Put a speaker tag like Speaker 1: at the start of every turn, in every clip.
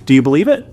Speaker 1: Do you believe it?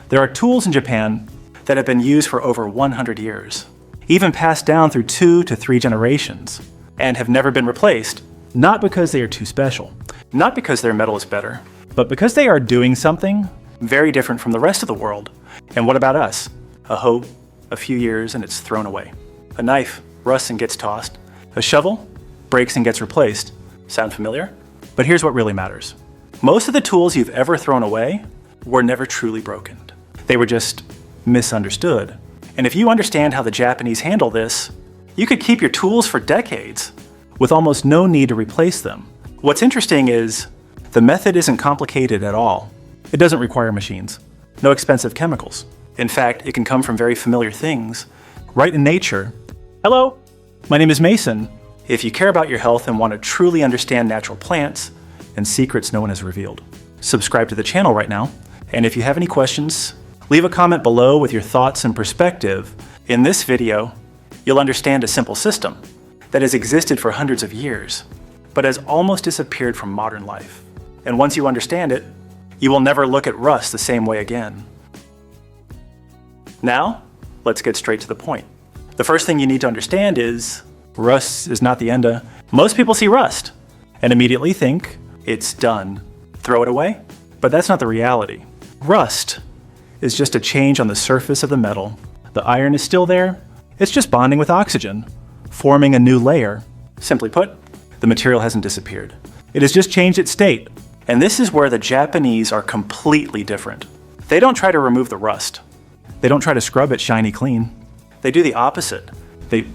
Speaker 1: There are tools in Japan that have been used for over 100 years, even passed down through 2 to 3 generations, and have never been replaced, not because they are too special, not because their metal is better, but because they are doing something very different from the rest of the world. And what about us? A hoe, a few years and it's thrown away. A knife rusts and gets tossed. A shovel breaks and gets replaced. Sound familiar? But here's what really matters. Most of the tools you've ever thrown away were never truly broken. They were just misunderstood. And if you understand how the Japanese handle this, you could keep your tools for decades with almost no need to replace them. What's interesting is the method isn't complicated at all. It doesn't require machines, no expensive chemicals. In fact, it can come from very familiar things right in nature. Hello, my name is Mason. If you care about your health and want to truly understand natural plants and secrets no one has revealed, subscribe to the channel right now. And if you have any questions, leave a comment below with your thoughts and perspective. In this video, you'll understand a simple system that has existed for hundreds of years, but has almost disappeared from modern life. And once you understand it, you will never look at rust the same way again. Now, let's get straight to the point. The first thing you need to understand is rust is not the end of... Most people see rust and immediately think it's done. Throw it away? But that's not the reality. Rust is just a change on the surface of the metal. The iron is still there. It's just bonding with oxygen, forming a new layer. Simply put, the material hasn't disappeared. It has just changed its state. And this is where the Japanese are completely different. They don't try to remove the rust. They don't try to scrub it shiny clean. They do the opposite. They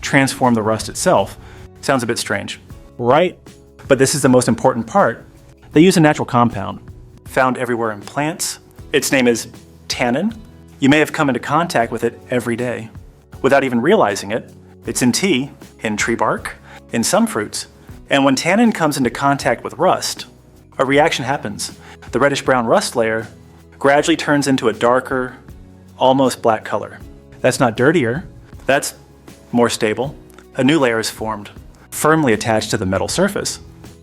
Speaker 1: transform the rust itself. Sounds a bit strange, right? But this is the most important part. They use a natural compound found everywhere in plants. Its name is tannin. You may have come into contact with it every day without even realizing it. It's in tea, in tree bark, in some fruits. And when tannin comes into contact with rust, a reaction happens. The reddish-brown rust layer gradually turns into a darker, almost black color. That's not dirtier, that's more stable. A new layer is formed, firmly attached to the metal surface,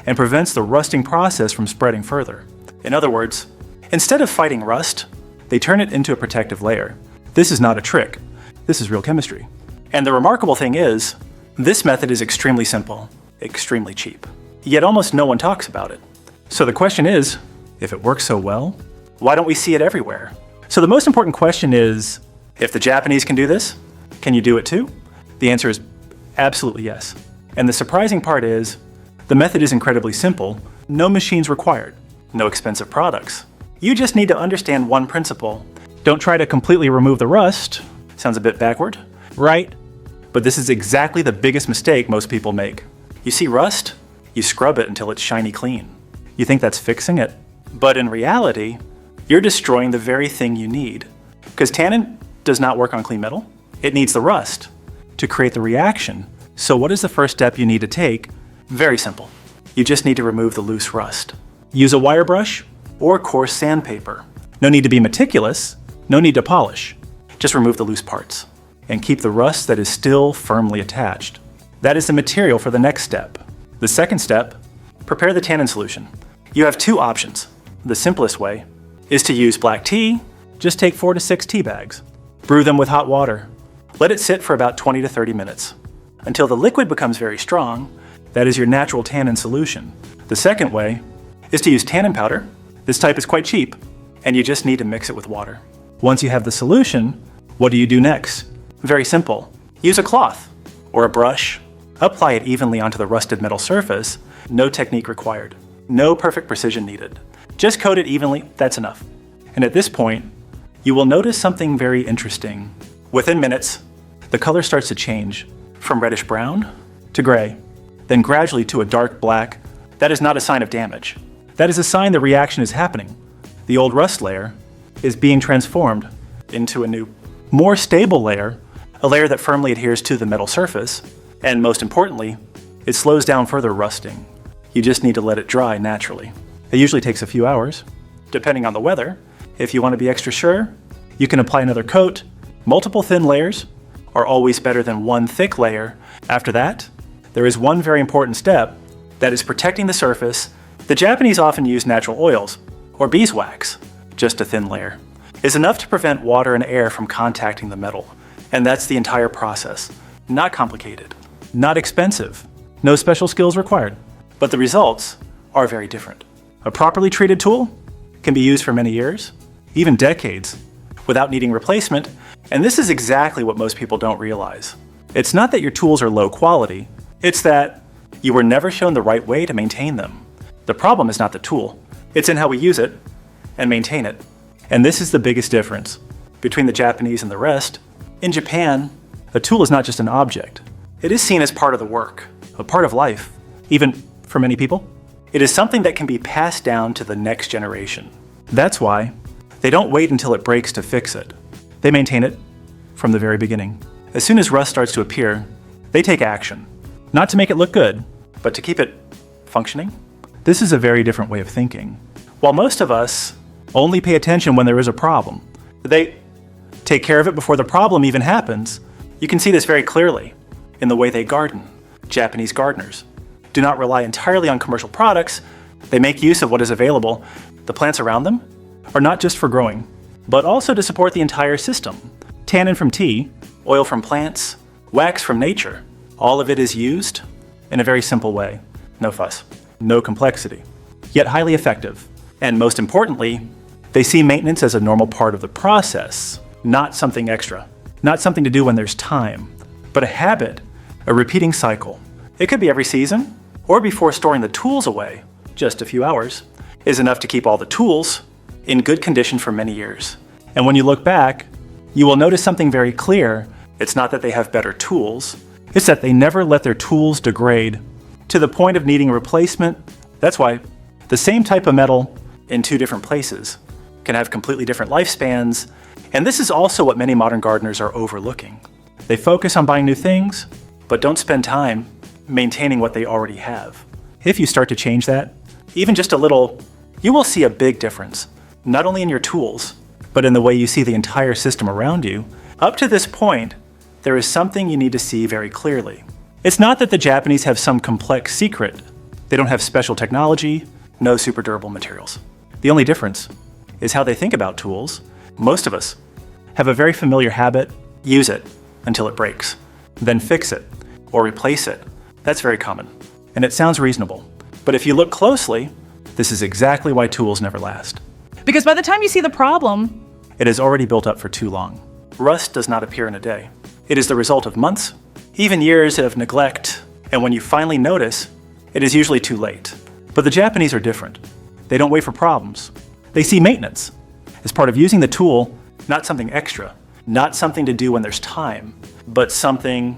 Speaker 1: and prevents the rusting process from spreading further. In other words, instead of fighting rust, they turn it into a protective layer. This is not a trick, this is real chemistry. And the remarkable thing is, this method is extremely simple, extremely cheap. Yet almost no one talks about it. So the question is, if it works so well, why don't we see it everywhere? So the most important question is, if the Japanese can do this, can you do it too? The answer is absolutely yes. And the surprising part is, the method is incredibly simple, no machines required, no expensive products. You just need to understand one principle. Don't try to completely remove the rust. Sounds a bit backward, right? But this is exactly the biggest mistake most people make. You see rust, you scrub it until it's shiny clean. You think that's fixing it. But in reality, you're destroying the very thing you need. Because tannin does not work on clean metal. It needs the rust to create the reaction. So what is the first step you need to take? Very simple. You just need to remove the loose rust. Use a wire brush or coarse sandpaper. No need to be meticulous, no need to polish. Just remove the loose parts and keep the rust that is still firmly attached. That is the material for the next step. The second step, prepare the tannin solution. You have two options. The simplest way is to use black tea. Just take 4 to 6 tea bags. Brew them with hot water. Let it sit for about 20 to 30 minutes until the liquid becomes very strong. That is your natural tannin solution. The second way is to use tannin powder. This type is quite cheap, and you just need to mix it with water. Once you have the solution, what do you do next? Very simple. Use a cloth or a brush. Apply it evenly onto the rusted metal surface. No technique required. No perfect precision needed. Just coat it evenly, that's enough. And at this point, you will notice something very interesting. Within minutes, the color starts to change from reddish brown to gray, then gradually to a dark black. That is not a sign of damage. That is a sign the reaction is happening. The old rust layer is being transformed into a new, more stable layer, a layer that firmly adheres to the metal surface, and most importantly, it slows down further rusting. You just need to let it dry naturally. It usually takes a few hours, depending on the weather. If you want to be extra sure, you can apply another coat. Multiple thin layers are always better than one thick layer. After that, there is one very important step, that is protecting the surface. The Japanese often use natural oils or beeswax, just a thin layer, is enough to prevent water and air from contacting the metal. And that's the entire process. Not complicated, not expensive, no special skills required. But the results are very different. A properly treated tool can be used for many years, even decades, without needing replacement. And this is exactly what most people don't realize. It's not that your tools are low quality, it's that you were never shown the right way to maintain them. The problem is not the tool, it's in how we use it and maintain it. And this is the biggest difference between the Japanese and the rest. In Japan, a tool is not just an object. It is seen as part of the work, a part of life, even for many people. It is something that can be passed down to the next generation. That's why they don't wait until it breaks to fix it. They maintain it from the very beginning. As soon as rust starts to appear, they take action. Not to make it look good, but to keep it functioning. This is a very different way of thinking. While most of us only pay attention when there is a problem, they take care of it before the problem even happens. You can see this very clearly in the way they garden. Japanese gardeners do not rely entirely on commercial products. They make use of what is available. The plants around them are not just for growing, but also to support the entire system. Tannin from tea, oil from plants, wax from nature. All of it is used in a very simple way. No fuss, no complexity, yet highly effective. And most importantly, they see maintenance as a normal part of the process, not something extra, not something to do when there's time, but a habit, a repeating cycle. It could be every season, or before storing the tools away. Just a few hours is enough to keep all the tools in good condition for many years. And when you look back, you will notice something very clear. It's not that they have better tools, it's that they never let their tools degrade to the point of needing replacement. That's why the same type of metal in two different places can have completely different lifespans. And this is also what many modern gardeners are overlooking. They focus on buying new things, but don't spend time maintaining what they already have. If you start to change that, even just a little, you will see a big difference, not only in your tools, but in the way you see the entire system around you. Up to this point, there is something you need to see very clearly. It's not that the Japanese have some complex secret. They don't have special technology, no super durable materials. The only difference is how they think about tools. Most of us have a very familiar habit: use it until it breaks, then fix it or replace it. That's very common, and it sounds reasonable. But if you look closely, this is exactly why tools never last.
Speaker 2: Because by the time you see the problem,
Speaker 1: it has already built up for too long. Rust does not appear in a day. It is the result of months, even years of neglect, and when you finally notice, it is usually too late. But the Japanese are different. They don't wait for problems. They see maintenance as part of using the tool, not something extra, not something to do when there's time, but something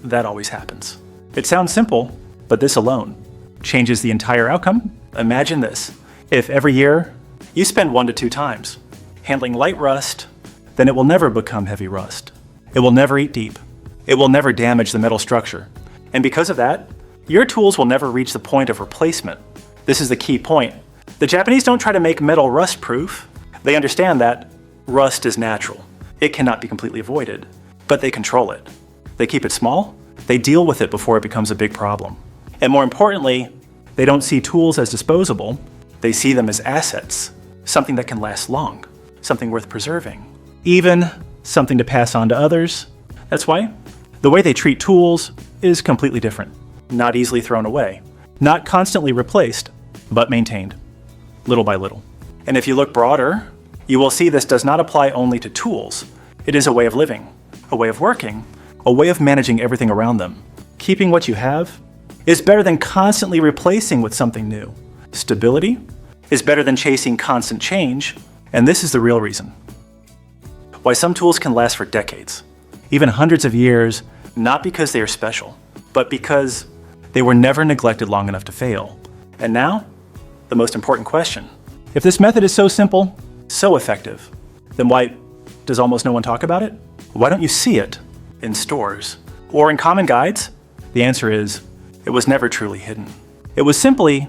Speaker 1: that always happens. It sounds simple, but this alone changes the entire outcome. Imagine this: if every year you spend 1 to 2 times handling light rust, then it will never become heavy rust. It will never eat deep. It will never damage the metal structure. And because of that, your tools will never reach the point of replacement. This is the key point. The Japanese don't try to make metal rust-proof. They understand that rust is natural. It cannot be completely avoided, but they control it. They keep it small. They deal with it before it becomes a big problem. And more importantly, they don't see tools as disposable. They see them as assets, something that can last long, something worth preserving, even something to pass on to others. That's why the way they treat tools is completely different. Not easily thrown away, not constantly replaced, but maintained, little by little. And if you look broader, you will see this does not apply only to tools. It is a way of living, a way of working, a way of managing everything around them. Keeping what you have is better than constantly replacing with something new. Stability is better than chasing constant change, and this is the real reason why some tools can last for decades, even hundreds of years, not because they are special, but because they were never neglected long enough to fail. And now, the most important question: if this method is so simple, so effective, then why does almost no one talk about it? Why don't you see it in stores or in common guides? The answer is, it was never truly hidden. It was simply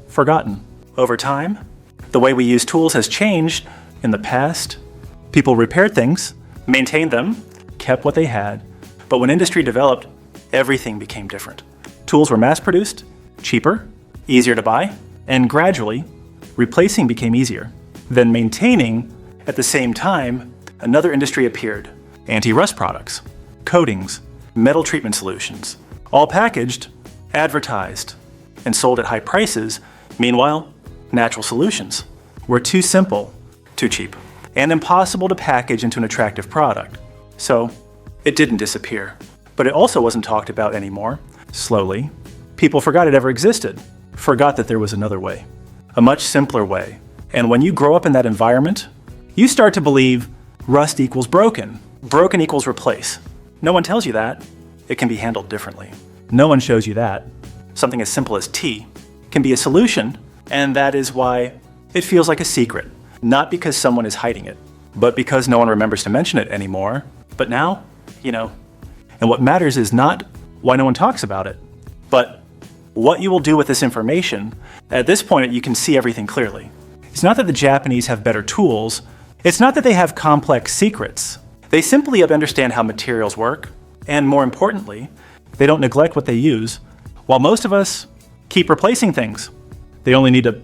Speaker 1: forgotten. Over time, the way we use tools has changed. In the past, people repaired things, maintained them, kept what they had. But when industry developed, everything became different. Tools were mass-produced, cheaper, easier to buy, and gradually, replacing became easier. Then maintaining, at the same time, another industry appeared. Anti-rust products, coatings, metal treatment solutions, all packaged, advertised, and sold at high prices. Meanwhile, natural solutions were too simple, too cheap, and impossible to package into an attractive product. So it didn't disappear, but it also wasn't talked about anymore. Slowly, people forgot it ever existed, forgot that there was another way, a much simpler way. And when you grow up in that environment, you start to believe rust equals broken. Broken equals replace. No one tells you that. It can be handled differently. No one shows you that. Something as simple as tea can be a solution, and that is why it feels like a secret. Not because someone is hiding it, but because no one remembers to mention it anymore. But now, and what matters is not why no one talks about it, but what you will do with this information. At this point, you can see everything clearly. It's not that the Japanese have better tools. It's not that they have complex secrets. They simply understand how materials work, and more importantly, they don't neglect what they use, while most of us keep replacing things. They only need to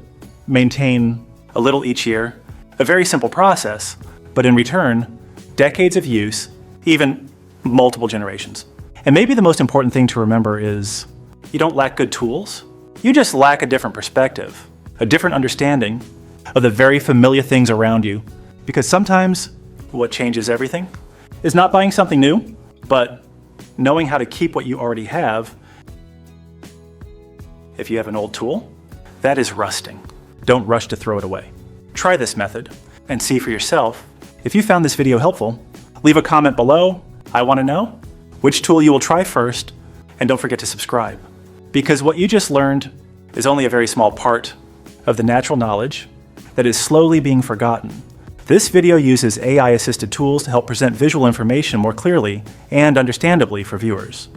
Speaker 1: maintain a little each year, a very simple process, but in return, decades of use, even multiple generations. And maybe the most important thing to remember is you don't lack good tools, you just lack a different perspective, a different understanding of the very familiar things around you. Because sometimes what changes everything is not buying something new, but knowing how to keep what you already have. If you have an old tool, that is rusting. Don't rush to throw it away. Try this method and see for yourself. If you found this video helpful, leave a comment below. I want to know which tool you will try first, and don't forget to subscribe. Because what you just learned is only a very small part of the natural knowledge that is slowly being forgotten. This video uses AI-assisted tools to help present visual information more clearly and understandably for viewers.